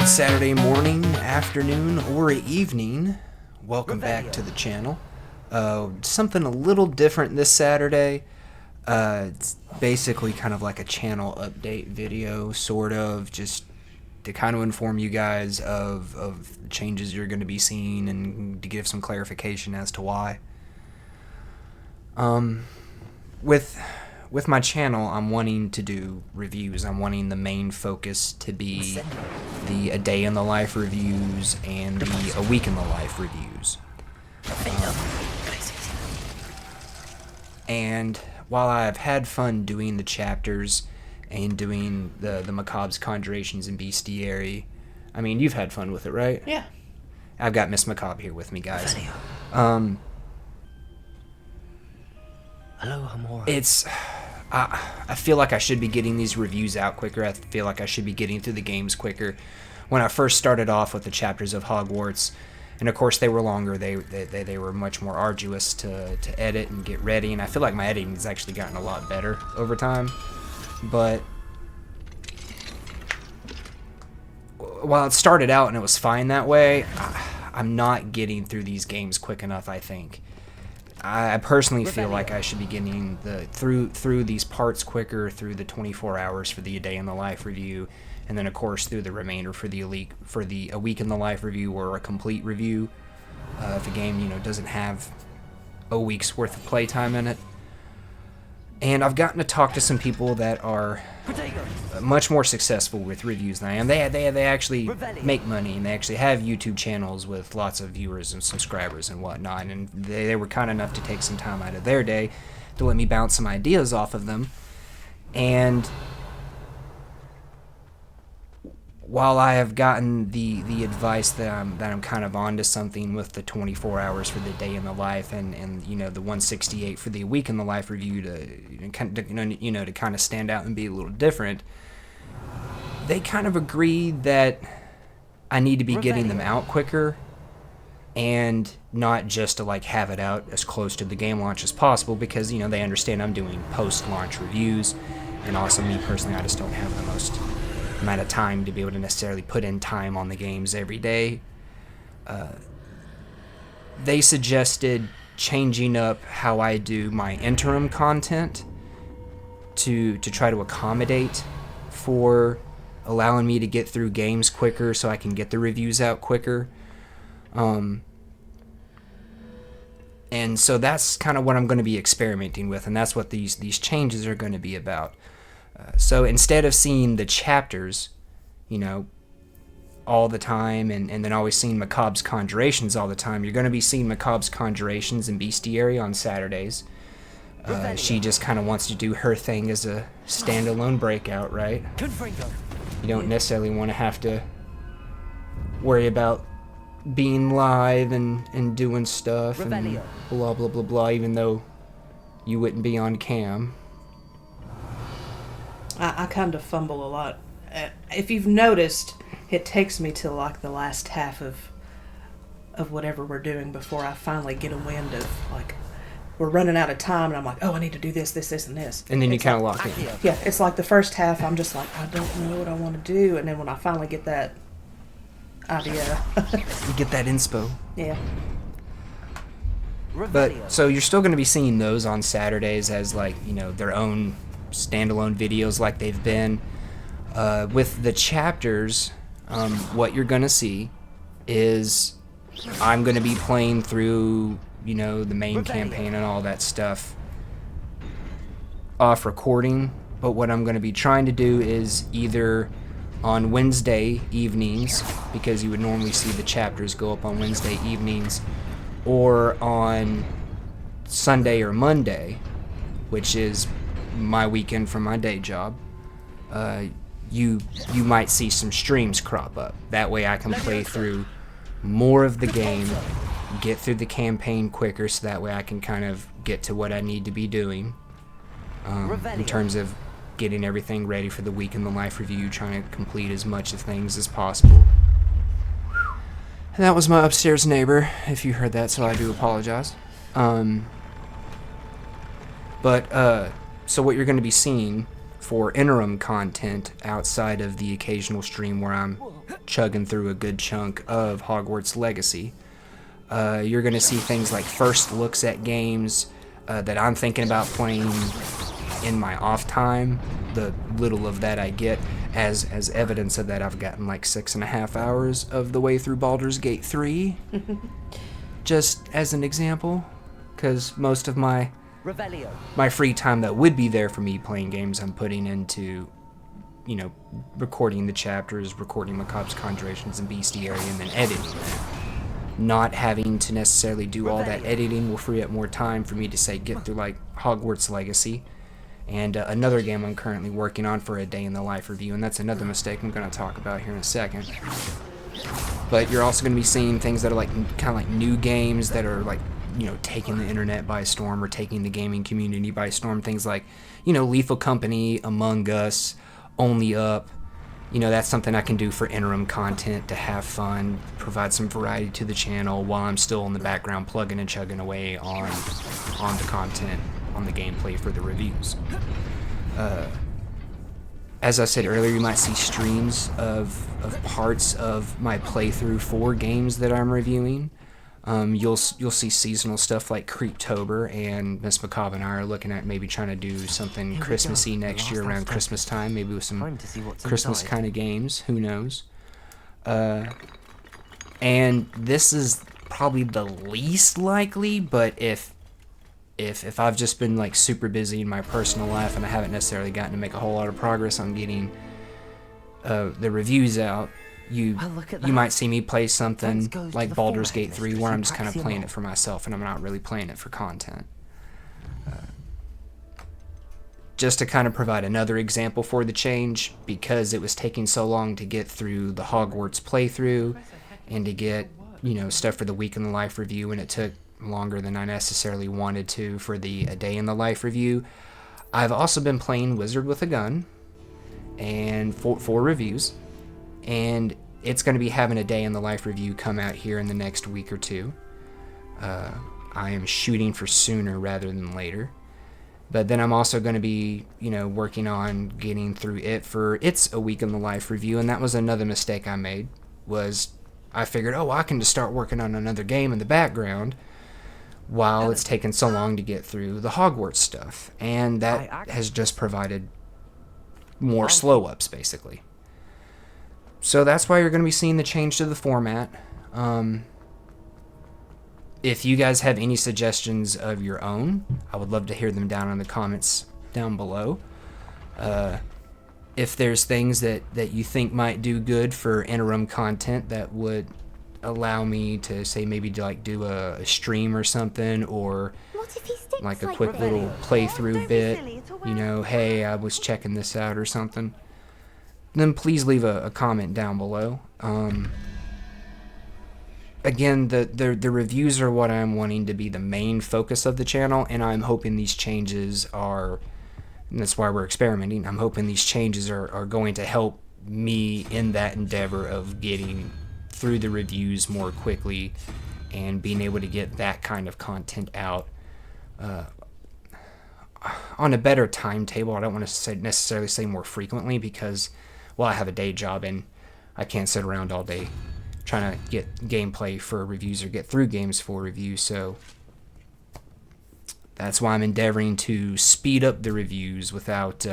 Good Saturday morning, afternoon, or evening. Welcome back to the channel. Something a little different this Saturday. It's basically kind of like a channel update video, sort of, just to kind of inform you guys of the changes you're going to be seeing and to give some clarification as to why. With my channel, I'm wanting to do reviews. I'm wanting the main focus to be the A Day in the Life reviews and the A Week in the Life reviews. And while I've had fun doing the chapters and doing the Macabre's Conjurations and Bestiary, I mean, you've had fun with it, right? Yeah. I've got Miss Macabre here with me, guys. Hello, Amora. It's... I feel like I should be getting these reviews out quicker. I feel like I should be getting through the games quicker. When I first started off with the chapters of Hogwarts, and of course they were longer, they were much more arduous to edit and get ready, and I feel like my editing has actually gotten a lot better over time. But while it started out and it was fine that way, I'm not getting through these games quick enough, I think. I personally feel like I should be getting through these parts quicker, through the 24 hours for the A Day in the Life review, and then of course through the remainder for the A Week in the Life review or a complete review. If a game doesn't have a week's worth of playtime in it. And I've gotten to talk to some people that are much more successful with reviews than I am. They actually make money, and they actually have YouTube channels with lots of viewers and subscribers and whatnot. And they were kind enough to take some time out of their day to let me bounce some ideas off of them. And while I have gotten the advice that I'm kind of onto something with the 24 hours for the Day in the Life and the 168 for the Week in the Life review to kind of stand out and be a little different, they kind of agreed that I need to be getting them out quicker and not just to have it out as close to the game launch as possible, because they understand I'm doing post-launch reviews, and also me personally, I just don't have the most amount of time to be able to necessarily put in time on the games every day. They suggested changing up how I do my interim content to try to accommodate for allowing me to get through games quicker so I can get the reviews out quicker. And so that's kind of what I'm going to be experimenting with, and that's what these changes are going to be about. So instead of seeing the chapters, all the time, and then always seeing Macabre's Conjurations all the time, you're going to be seeing Macabre's Conjurations and Bestiary on Saturdays. She just kind of wants to do her thing as a standalone breakout, right? You don't necessarily want to have to worry about being live and doing stuff and blah, blah, blah, blah, even though you wouldn't be on cam. I kind of fumble a lot. If you've noticed, it takes me till the last half of whatever we're doing before I finally get a wind of we're running out of time, and I'm like, oh, I need to do this, and this. And then you kind of lock in. Yeah, it's like the first half, I'm just like, I don't know what I want to do, and then when I finally get that idea, you get that inspo. Yeah. But so you're still going to be seeing those on Saturdays as their own standalone videos like they've been. With the chapters, what you're going to see is I'm going to be playing through, the main campaign and all that stuff off recording, but what I'm going to be trying to do is either on Wednesday evenings, because you would normally see the chapters go up on Wednesday evenings, or on Sunday or Monday, which is my weekend from my day job, you might see some streams crop up. That way I can play through more of the game, get through the campaign quicker, so that way I can kind of get to what I need to be doing in terms of getting everything ready for the Week in the Life review, trying to complete as much of things as possible. And that was my upstairs neighbor, if you heard that, so I do apologize. So what you're going to be seeing for interim content outside of the occasional stream where I'm chugging through a good chunk of Hogwarts Legacy. You're going to see things like first looks at games that I'm thinking about playing in my off time. The little of that I get, as evidence of that, I've gotten like 6.5 hours of the way through Baldur's Gate 3. Just as an example, because most of my free time that would be there for me playing games, I'm putting into, recording the chapters, recording Macabre's Conjurations and Bestiary, and then editing that. Not having to necessarily do all that editing will free up more time for me to, say, get through like Hogwarts Legacy and another game I'm currently working on for a day in the life review, and that's another mistake I'm going to talk about here in a second. But you're also going to be seeing things that are like kind of like new games that are like, taking the internet by storm or taking the gaming community by storm. Things like, Lethal Company, Among Us, Only Up. That's something I can do for interim content to have fun, provide some variety to the channel while I'm still in the background plugging and chugging away on the content, on the gameplay for the reviews. As I said earlier, you might see streams of parts of my playthrough for games that I'm reviewing. You'll see seasonal stuff like Creeptober, and Miss Macabre and I are looking at maybe trying to do something Christmassy next year around Christmas time, maybe with some Christmas kind of games. Who knows? And this is probably the least likely, but if I've just been like super busy in my personal life and I haven't necessarily gotten to make a whole lot of progress on getting the reviews out, you might see me play something like Baldur's Gate 3 where I'm just kind of playing it for myself and I'm not really playing it for content. Just to kind of provide another example for the change, because it was taking so long to get through the Hogwarts playthrough and to get, stuff for the Week in the Life review, and it took longer than I necessarily wanted to for the A Day in the Life review. I've also been playing Wizard with a Gun and for reviews, and it's going to be having a Day in the Life review come out here in the next week or two. I am shooting for sooner rather than later. But then I'm also going to be, working on getting through it for its A Week in the Life review, and that was another mistake I made, was I figured, I can just start working on another game in the background while it's taken so long to get through the Hogwarts stuff. And that has just provided more slow-ups, basically. So that's why you're going to be seeing the change to the format. If you guys have any suggestions of your own, I would love to hear them down in the comments down below. If there's things that you think might do good for interim content that would allow me to, say, maybe do a stream or something, or like a quick little playthrough bit, hey, I was checking this out or something, then please leave a comment down below. Again, the reviews are what I'm wanting to be the main focus of the channel, and I'm hoping these changes are, and that's why we're experimenting, I'm hoping these changes are going to help me in that endeavor of getting through the reviews more quickly and being able to get that kind of content out on a better timetable. I don't want to necessarily say more frequently, because, I have a day job and I can't sit around all day trying to get gameplay for reviews or get through games for reviews. So that's why I'm endeavoring to speed up the reviews without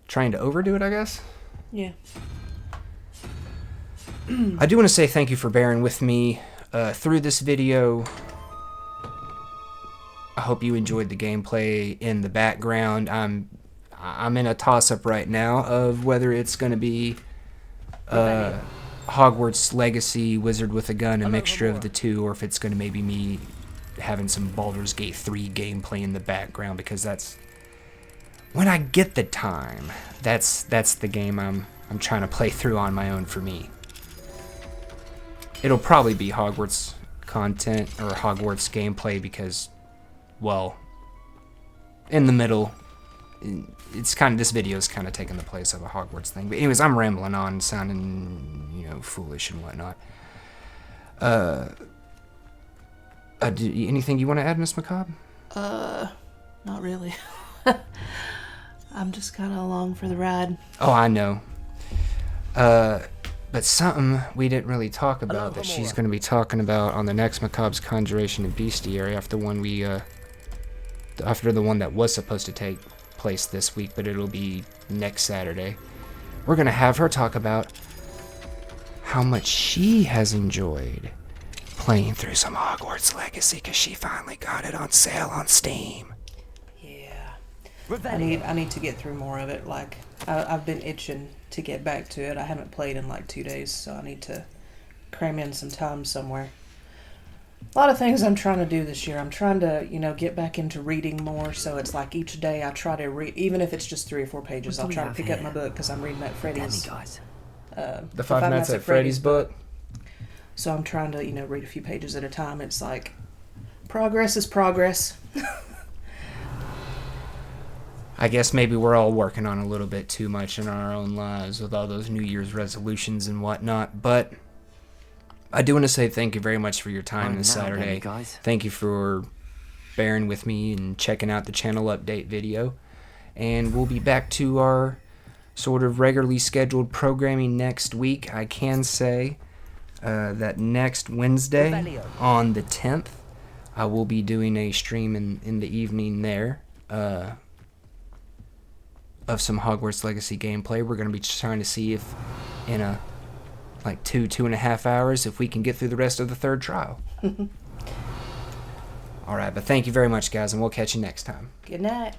trying to overdo it, I guess. Yeah. I do want to say thank you for bearing with me through this video. I hope you enjoyed the gameplay in the background. I'm in a toss-up right now of whether it's going to be Hogwarts Legacy, Wizard with a Gun, a mixture of the two, or if it's going to maybe me having some Baldur's Gate 3 gameplay in the background, because that's when I get the time. That's the game I'm trying to play through on my own for me. It'll probably be Hogwarts content or Hogwarts gameplay, because, in the middle, it's kind of, this video is kind of taking the place of a Hogwarts thing. But anyways, I'm rambling on, sounding, foolish and whatnot. Anything you want to add, Miss Macabre? Not really. I'm just kind of along for the ride. Oh, I know. But something we didn't really talk about that she's going to be talking about on the next Macabre's Conjuration and Bestiary after the one that was supposed to take place this week, but it'll be next Saturday. We're going to have her talk about how much she has enjoyed playing through some Hogwarts Legacy because she finally got it on sale on Steam. Yeah. I need to get through more of it. Like, I've been itching to get back to it. I haven't played in like 2 days, so I need to cram in some time somewhere. A lot of things I'm trying to do this year. I'm trying to, get back into reading more. So it's like each day I try to read, even if it's just 3 or 4 pages. I'll try to pick up my book because I'm reading that Freddy's. The Five Nights at Freddy's book. So I'm trying to, read a few pages at a time. It's like progress is progress. I guess maybe we're all working on a little bit too much in our own lives with all those New Year's resolutions and whatnot. But I do want to say thank you very much for your time this Saturday. Thank you for bearing with me and checking out the channel update video. And we'll be back to our sort of regularly scheduled programming next week. I can say that next Wednesday on the 10th, I will be doing a stream in the evening there. Of some Hogwarts Legacy gameplay. We're going to be trying to see if in like 2.5 hours if we can get through the rest of the 3rd trial. Alright, but thank you very much, guys, and we'll catch you next time. Good night.